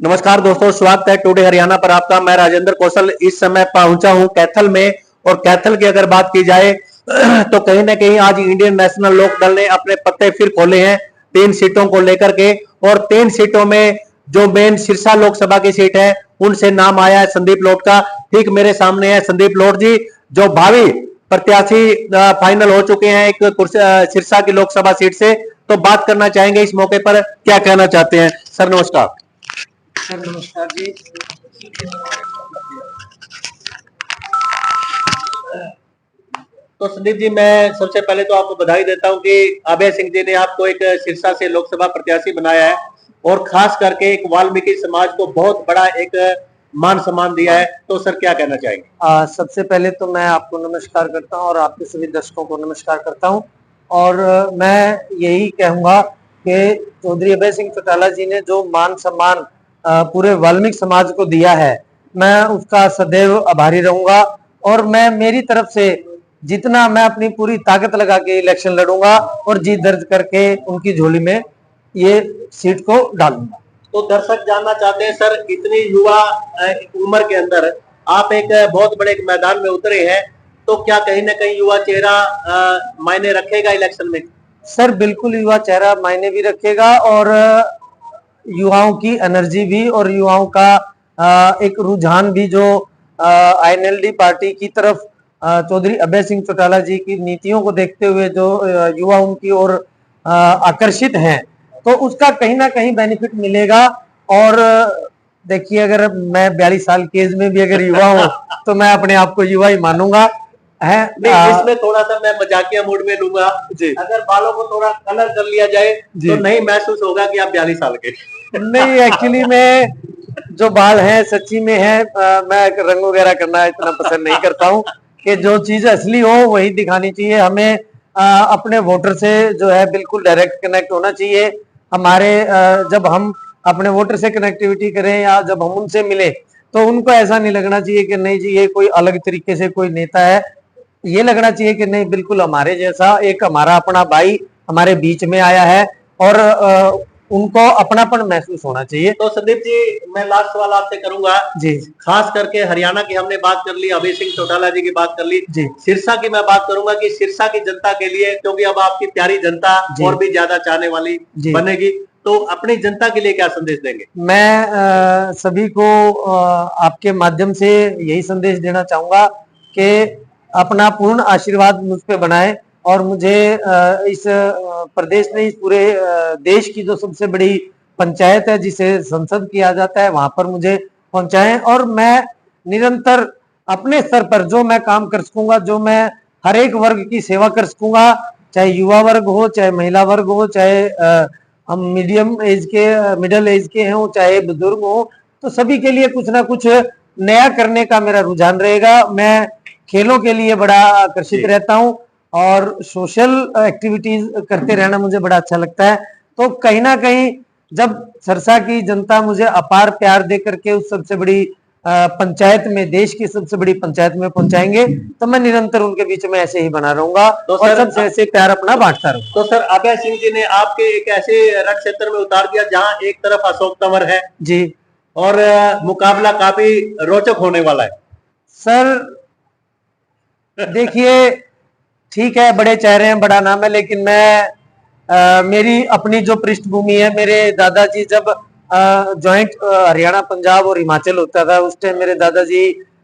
नमस्कार दोस्तों, स्वागत है टुडे हरियाणा पर आपका। मैं राजेंद्र कौशल इस समय पहुंचा हूं कैथल में। और कैथल की अगर बात की जाए तो कहीं ना कहीं आज इंडियन नेशनल लोक दल ने अपने पत्ते फिर खोले हैं 3 सीटों को लेकर के। और 3 सीटों में जो मेन सिरसा लोकसभा की सीट है उनसे नाम आया है संदीप लोट का। ठीक मेरे सामने है संदीप लोट जी, जो भावी प्रत्याशी फाइनल हो चुके हैं एक सिरसा की लोकसभा सीट से। तो बात करना चाहेंगे इस मौके पर, क्या कहना चाहते हैं सर? नमस्कार सर। नमस्कार जी। तो संदीप जी, मैं सबसे पहले तो आपको बधाई देता हूं कि अभय सिंह जी ने आपको एक सिरसा से लोकसभा प्रत्याशी बनाया है और खास करके एक वाल्मीकि समाज को बहुत बड़ा एक मान सम्मान दिया है। तो सर क्या कहना चाहेंगे? सबसे पहले तो मैं आपको नमस्कार करता हूं और आपके सभी दर्शकों को नमस्कार करता हूं। और मैं यही कहूंगा कि चौधरी अभय सिंह चौटाला जी ने जो मान सम्मान पूरे वाल्मीकि समाज को दिया है, मैं उसका सदैव आभारी रहूंगा। और मैं मेरी तरफ से जितना मैं अपनी पूरी ताकत लगा के इलेक्शन लड़ूंगा और जीत दर्ज करके उनकी झोली में ये सीट को डालूंगा। तो दर्शक जानना चाहते हैं सर, इतनी युवा उम्र के अंदर आप एक बहुत बड़े एक मैदान में उतरे हैं, तो क्या कहीं ना कहीं युवा चेहरा मायने रखेगा इलेक्शन में? सर बिल्कुल युवा चेहरा मायने भी रखेगा और युवाओं की एनर्जी भी और युवाओं का एक रुझान भी जो आईएनएलडी पार्टी की तरफ चौधरी अभय सिंह चौटाला जी की नीतियों को देखते हुए जो युवा उनकी ओर आकर्षित हैं, तो उसका कहीं ना कहीं बेनिफिट मिलेगा। और देखिए, अगर मैं 42 साल की एज में भी अगर युवा हूं तो मैं अपने आप को युवा ही मानूंगा है। इसमें थोड़ा सा मैं मजाकिया मूड में लूंगा जी। अगर बालों को थोड़ा कलर कर लिया जाए तो नहीं महसूस होगा कि आप 42 साल के? नहीं, एक्चुअली में जो बाल हैं सच्ची में है, मैं रंग वगैरह करना इतना पसंद नहीं करता हूँ। कि जो चीज असली हो वही दिखानी चाहिए। हमें अपने वोटर से जो है बिल्कुल डायरेक्ट कनेक्ट होना चाहिए। हमारे जब हम अपने वोटर से कनेक्टिविटी करें या जब हम उनसे मिले तो उनको ऐसा नहीं लगना चाहिए कि नहीं जी ये कोई अलग तरीके से कोई नेता है। ये लगना चाहिए कि नहीं, बिल्कुल हमारे जैसा एक हमारा अपना भाई हमारे बीच में आया है और उनको अपनापन महसूस होना चाहिए। तो संदीप जी, मैं लास्ट सवाल आपसे करूंगा जी। खास करके हरियाणा की हमने बात कर ली, अभय सिंह चौटाला जी की बात कर ली जी। सिरसा की मैं बात करूंगा कि सिरसा की जनता के लिए, क्योंकि अब आपकी प्यारी जनता और भी ज्यादा चाहने वाली बनेगी, तो अपनी जनता के लिए क्या संदेश देंगे? मैं सभी को आपके माध्यम से यही संदेश देना चाहूंगा कि अपना पूर्ण आशीर्वाद मुझ पे बनाए और मुझे इस प्रदेश में, इस पूरे देश की जो सबसे बड़ी पंचायत है जिसे संसद किया जाता है, वहां पर मुझे पहुंचाएं। और मैं निरंतर अपने स्तर पर जो मैं काम कर सकूंगा, जो मैं हर एक वर्ग की सेवा कर सकूंगा, चाहे युवा वर्ग हो, चाहे महिला वर्ग हो, चाहे हम मीडियम एज के, मिडिल एज के हों, चाहे बुजुर्ग हो, तो सभी के लिए कुछ ना कुछ नया करने का मेरा रुझान रहेगा। मैं खेलों के लिए बड़ा आकर्षित रहता हूं और सोशल एक्टिविटीज करते रहना मुझे बड़ा अच्छा लगता है। तो कहीं ना कहीं जब सिरसा की जनता मुझे अपार प्यार दे करके उस सबसे बड़ी पंचायत में, देश की सबसे बड़ी पंचायत में पहुंचाएंगे, तो मैं निरंतर उनके बीच में ऐसे ही बना रहूंगा तो और सबसे ऐसे प्यार अपना बांटता रहूंगा। तो सर, अभय सिंह जी ने आपके एक ऐसे रण क्षेत्र में उतार दिया जहां एक तरफ अशोक तंवर है जी और मुकाबला काफी रोचक होने वाला है। सर देखिए, ठीक है, बड़े चेहरे हैं, बड़ा नाम है, लेकिन मैं मेरी अपनी जो पृष्ठभूमि है, मेरे दादाजी जब ज्वाइंट हरियाणा, पंजाब और हिमाचल होता था, उस टाइम मेरे दादाजी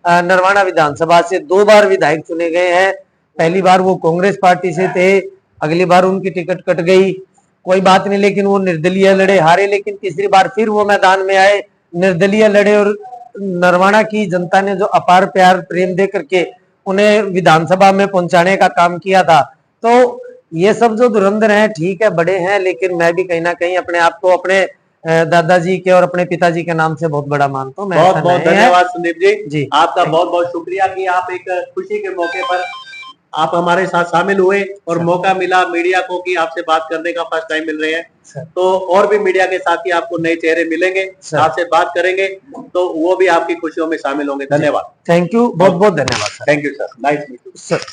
नरवाना विधानसभा से 2 बार विधायक चुने गए हैं। पहली बार वो कांग्रेस पार्टी से थे, अगली बार उनकी टिकट कट गई, कोई बात नहीं, लेकिन वो निर्दलीय लड़े, हारे, लेकिन तीसरी बार फिर वो मैदान में आए, निर्दलीय लड़े और नरवाना की जनता ने जो अपार प्यार प्रेम दे करके उन्हें विधानसभा में पहुंचाने का काम किया था। तो ये सब जो धुरंधर हैं, ठीक है, बड़े हैं, लेकिन मैं भी कहीं ना कहीं अपने आप को अपने दादाजी के और अपने पिताजी के नाम से बहुत बड़ा मानता हूँ। बहुत बहुत धन्यवाद संदीप जी, आपका बहुत बहुत शुक्रिया कि आप एक खुशी के मौके पर आप हमारे साथ शामिल हुए और मौका मिला मीडिया को कि आपसे बात करने का फर्स्ट टाइम मिल रहे हैं। तो और भी मीडिया के साथी आपको नए चेहरे मिलेंगे, आपसे बात करेंगे, तो वो भी आपकी खुशियों में शामिल होंगे। धन्यवाद। थैंक यू, बहुत बहुत धन्यवाद। Thank you sir, nice meet you sir.